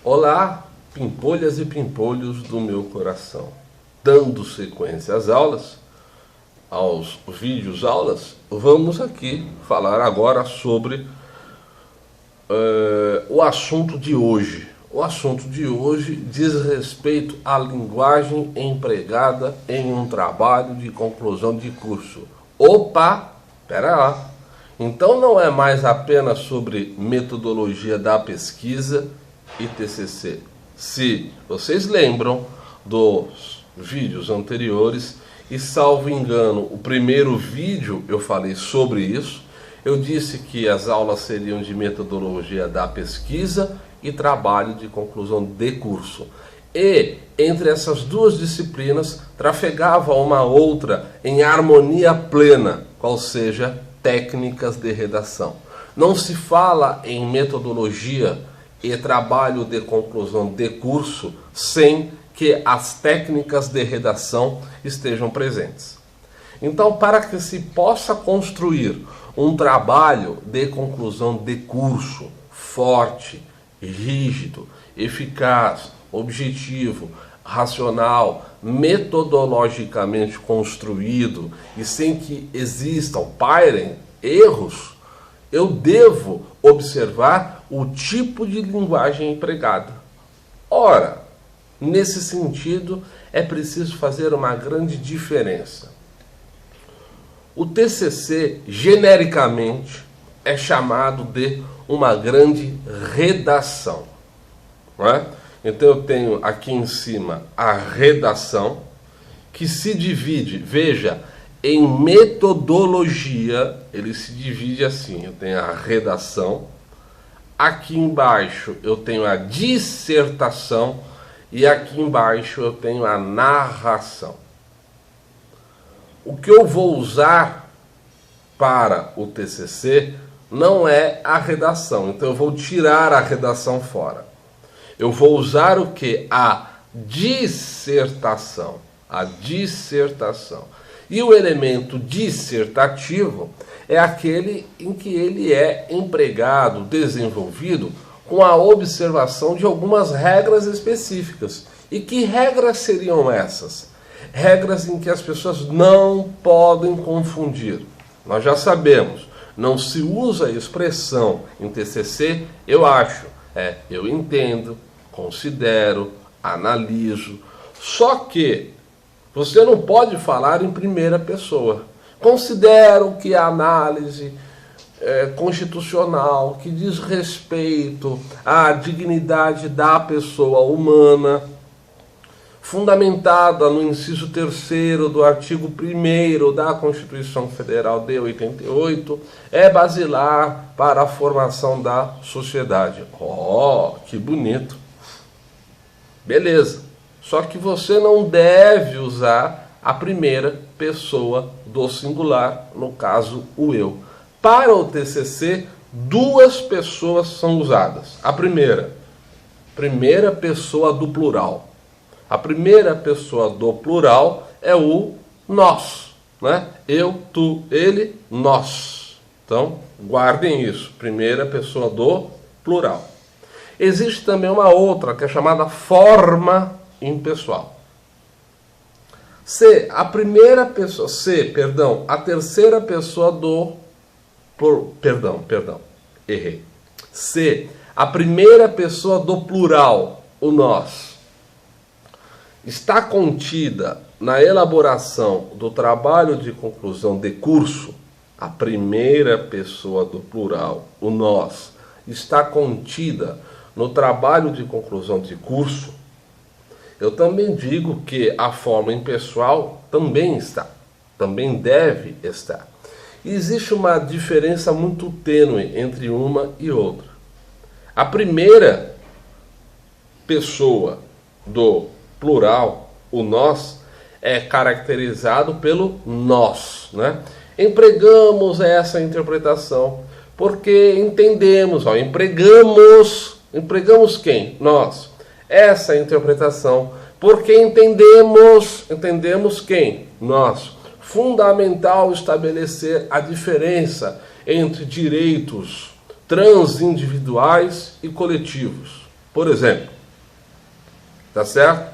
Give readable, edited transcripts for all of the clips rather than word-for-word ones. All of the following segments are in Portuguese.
Olá, pimpolhas e pimpolhos do meu coração. Dando sequência às aulas, aos vídeos aulas, vamos aqui falar agora sobre o assunto de hoje. O assunto de hoje diz respeito à linguagem empregada em um trabalho de conclusão de curso. Opa, pera lá. Então não é mais apenas sobre metodologia da pesquisa e TCC. Se vocês lembram dos vídeos anteriores, e salvo engano, o primeiro vídeo eu falei sobre isso, eu disse que as aulas seriam de metodologia da pesquisa e trabalho de conclusão de curso. E entre essas duas disciplinas trafegava uma outra em harmonia plena, qual seja técnicas de redação. Não se fala em metodologia e trabalho de conclusão de curso sem que as técnicas de redação estejam presentes. Então, para que se possa construir um trabalho de conclusão de curso forte, rígido, eficaz, objetivo, racional, metodologicamente construído e sem que existam, pairem erros, eu devo observar o tipo de linguagem empregada. Ora, nesse sentido, é preciso fazer uma grande diferença. O TCC, genericamente, é chamado de uma grande redação, não é? Então eu tenho aqui em cima a redação, que se divide, veja, em metodologia, ele se divide assim, eu tenho a redação, aqui embaixo eu tenho a dissertação e aqui embaixo eu tenho a narração. O que eu vou usar para o TCC não é a redação, então eu vou tirar a redação fora. Eu vou usar o que? A dissertação. A dissertação. E o elemento dissertativo é aquele em que ele é empregado, desenvolvido, com a observação de algumas regras específicas. E que regras seriam essas? Regras em que as pessoas não podem confundir. Nós já sabemos, não se usa a expressão em TCC, eu acho. Eu entendo, considero, analiso. Só que você não pode falar em primeira pessoa. Considero que a análise constitucional, que diz respeito à dignidade da pessoa humana, fundamentada no inciso 3º do artigo 1º da Constituição Federal de 88, é basilar para a formação da sociedade. Oh, que bonito! Beleza. Só que você não deve usar a primeira pessoa do singular, no caso, o eu. Para o TCC, duas pessoas são usadas. A primeira pessoa do plural. A primeira pessoa do plural é o nós, né? Eu, tu, ele, nós. Então, guardem isso. Primeira pessoa do plural. Existe também uma outra que é chamada forma impessoal. A terceira pessoa do errei. Se a primeira pessoa do plural, o nós, está contida na elaboração do trabalho de conclusão de curso, a primeira pessoa do plural, o nós, está contida no trabalho de conclusão de curso, eu também digo que a forma impessoal também está, também deve estar. E existe uma diferença muito tênue entre uma e outra. A primeira pessoa do plural, o nós, é caracterizado pelo nós, né? Empregamos essa interpretação porque entendemos, empregamos quem? Nós. Essa interpretação porque entendemos quem? Nós. Fundamental estabelecer a diferença entre direitos transindividuais e coletivos. Por exemplo, tá certo?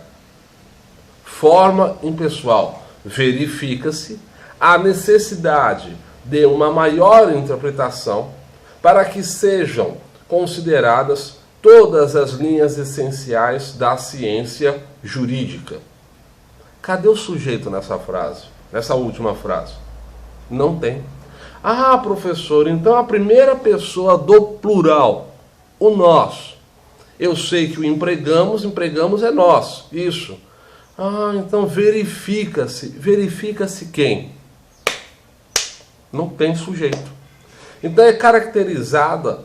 Forma impessoal. Verifica-se a necessidade de uma maior interpretação para que sejam consideradas todas as linhas essenciais da ciência jurídica. Cadê o sujeito nessa frase? Nessa última frase? Não tem. Ah, professor, então a primeira pessoa do plural, o nós. Eu sei que o empregamos é nós. Isso. Ah, então verifica-se. Verifica-se quem? Não tem sujeito. Então é caracterizada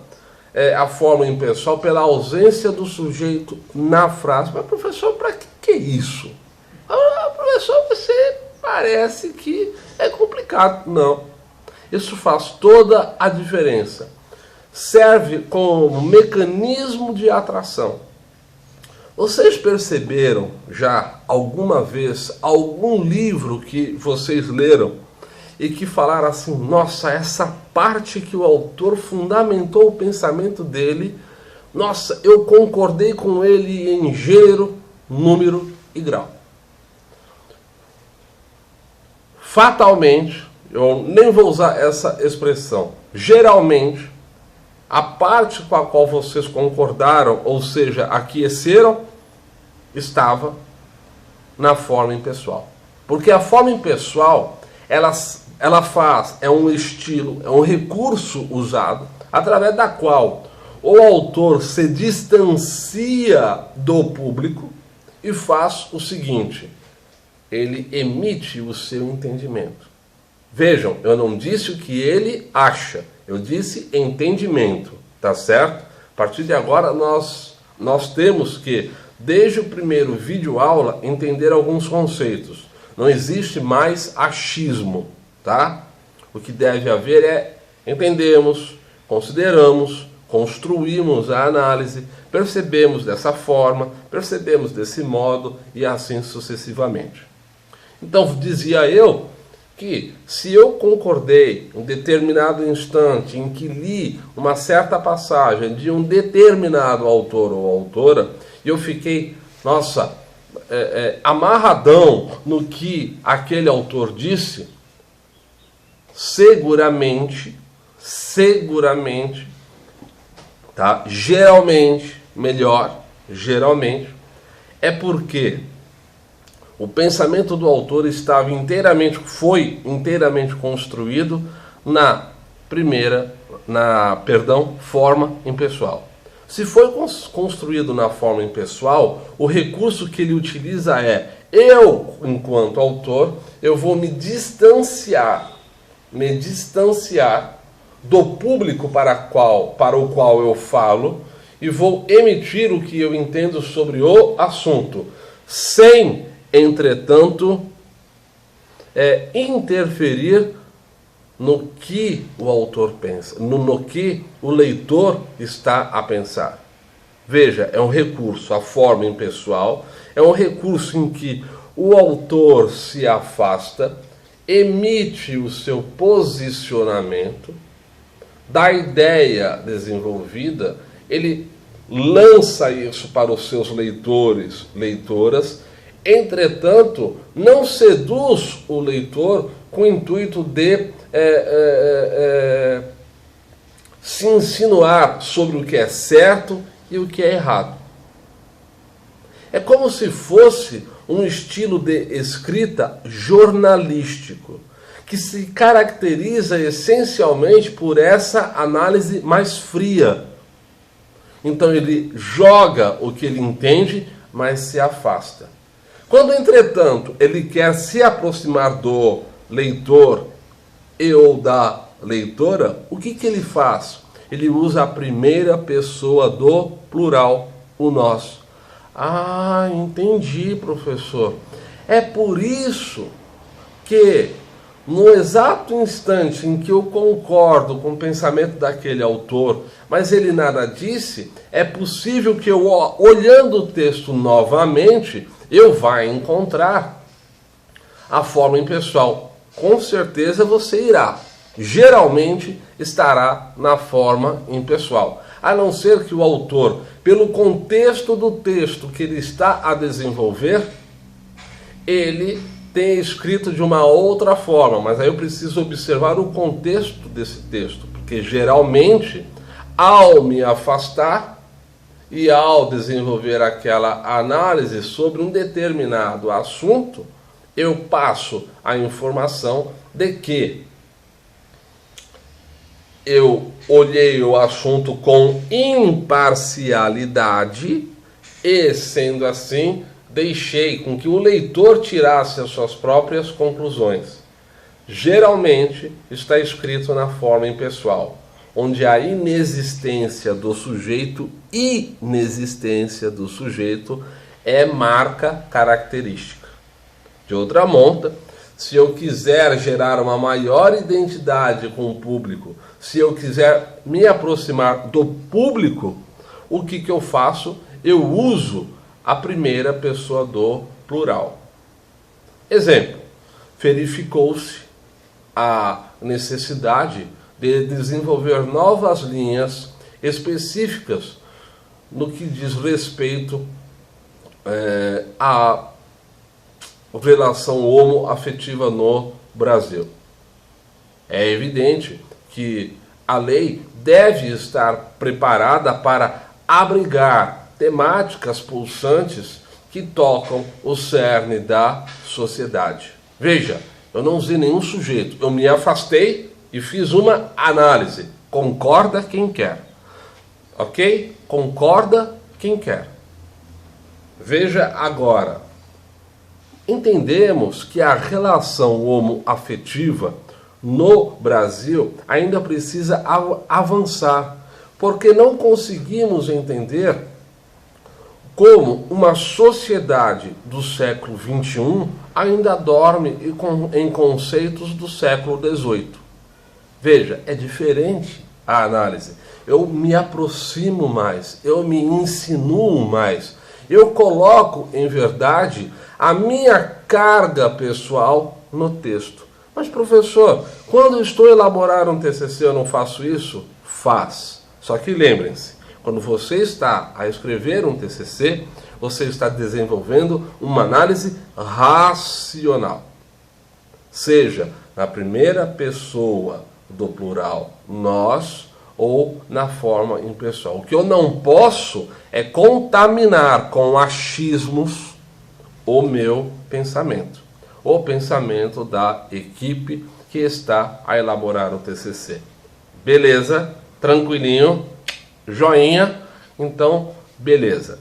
a forma impessoal pela ausência do sujeito na frase. Mas, professor, para que é isso? Ah, professor, você parece que é complicado. Não. Isso faz toda a diferença. Serve como mecanismo de atração. Vocês perceberam já alguma vez algum livro que vocês leram e que falaram assim, nossa, essa parte que o autor fundamentou o pensamento dele, nossa, eu concordei com ele em gênero, número e grau. Fatalmente, eu nem vou usar essa expressão, geralmente, a parte com a qual vocês concordaram, ou seja, aqueceram, estava na forma impessoal. Porque a forma impessoal, ela faz, é um estilo, é um recurso usado, através da qual o autor se distancia do público e faz o seguinte, ele emite o seu entendimento. Vejam, eu não disse o que ele acha, eu disse entendimento, tá certo? A partir de agora nós temos que, desde o primeiro vídeo aula, entender alguns conceitos. Não existe mais achismo, tá? O que deve haver é entendemos, consideramos, construímos a análise, percebemos dessa forma, percebemos desse modo e assim sucessivamente. Então dizia eu que se eu concordei em determinado instante em que li uma certa passagem de um determinado autor ou autora, e eu fiquei, nossa, amarradão no que aquele autor disse, seguramente, tá? Geralmente, é porque o pensamento do autor foi inteiramente construído na forma impessoal. Se foi construído na forma impessoal, o recurso que ele utiliza é, eu, enquanto autor, eu vou me distanciar do público para o qual eu falo e vou emitir o que eu entendo sobre o assunto, sem, entretanto, interferir no que o autor pensa, no que o leitor está a pensar. Veja, é um recurso, a forma impessoal, é um recurso em que o autor se afasta, emite o seu posicionamento, da ideia desenvolvida, ele lança isso para os seus leitores, leitoras, entretanto, não seduz o leitor com o intuito de se insinuar sobre o que é certo e o que é errado. É como se fosse um estilo de escrita jornalístico, que se caracteriza essencialmente por essa análise mais fria. Então ele joga o que ele entende, mas se afasta. Quando, entretanto, ele quer se aproximar do leitor e ou da leitora, o que ele faz? Ele usa a primeira pessoa do plural, o nós. Ah, entendi, professor. É por isso que, no exato instante em que eu concordo com o pensamento daquele autor, mas ele nada disse, é possível que eu, olhando o texto novamente, eu vá encontrar a forma impessoal. Com certeza você irá. Geralmente estará na forma impessoal. a não ser que o autor, pelo contexto do texto que ele está a desenvolver, ele tenha escrito de uma outra forma, mas aí eu preciso observar o contexto desse texto, porque geralmente, ao me afastar e ao desenvolver aquela análise sobre um determinado assunto, eu passo a informação de que eu olhei o assunto com imparcialidade e, sendo assim, deixei com que o leitor tirasse as suas próprias conclusões. Geralmente está escrito na forma impessoal, onde a inexistência do sujeito é marca característica. De outra monta, se eu quiser gerar uma maior identidade com o público, se eu quiser me aproximar do público, o que eu faço? Eu uso a primeira pessoa do plural. Exemplo, verificou-se a necessidade de desenvolver novas linhas específicas no que diz respeito à relação homoafetiva no Brasil. É evidente que a lei deve estar preparada para abrigar temáticas pulsantes que tocam o cerne da sociedade. Veja, eu não usei nenhum sujeito, eu me afastei e fiz uma análise. Concorda quem quer. Ok? Concorda quem quer. Veja agora. Entendemos que a relação homoafetiva no Brasil ainda precisa avançar, porque não conseguimos entender como uma sociedade do século XXI ainda dorme em conceitos do século XVIII. Veja, é diferente a análise. Eu me aproximo mais, eu me insinuo mais, eu coloco, em verdade, a minha carga pessoal no texto. Mas, professor, quando eu estou a elaborar um TCC, eu não faço isso? Faz. Só que lembrem-se, quando você está a escrever um TCC, você está desenvolvendo uma análise racional. Seja na primeira pessoa do plural, nós, ou na forma impessoal. O que eu não posso é contaminar com achismos o meu pensamento, o pensamento da equipe que está a elaborar o TCC. Beleza? Tranquilinho? Joinha? Então, beleza.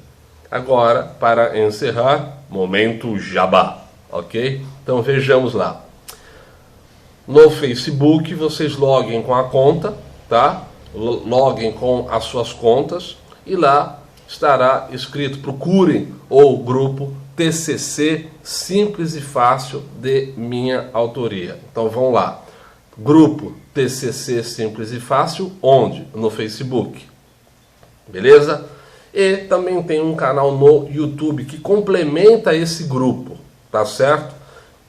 Agora, para encerrar, momento jabá, ok? Então vejamos lá. No Facebook, vocês loguem com a conta, tá? Loguem com as suas contas e lá estará escrito, procurem o grupo TCC Simples e Fácil de minha autoria. Então vão lá, grupo TCC Simples e Fácil, onde? No Facebook, beleza? E também tem um canal no YouTube que complementa esse grupo, tá certo?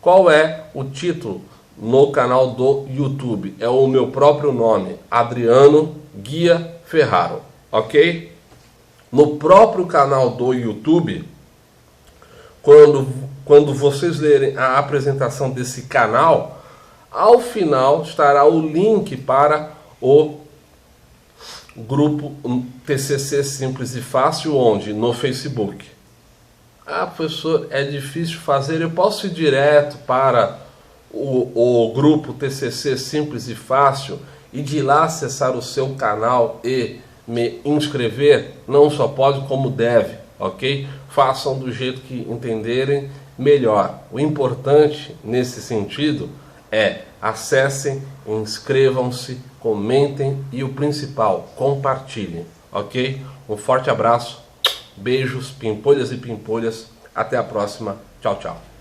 Qual é o título no canal do YouTube? É o meu próprio nome, Adriano Guia Ferraro, ok? No próprio canal do YouTube, quando vocês lerem a apresentação desse canal, ao final estará o link para o grupo TCC Simples e Fácil, onde? No Facebook. Ah, professor, é difícil fazer, eu posso ir direto para o grupo TCC Simples e Fácil e de lá acessar o seu canal e me inscrever? Não só pode, como deve, ok? Façam do jeito que entenderem melhor. O importante nesse sentido é acessem, inscrevam-se, comentem e o principal, compartilhem, ok? Um forte abraço, beijos, pimpolhas e pimpolhas, até a próxima, tchau, tchau.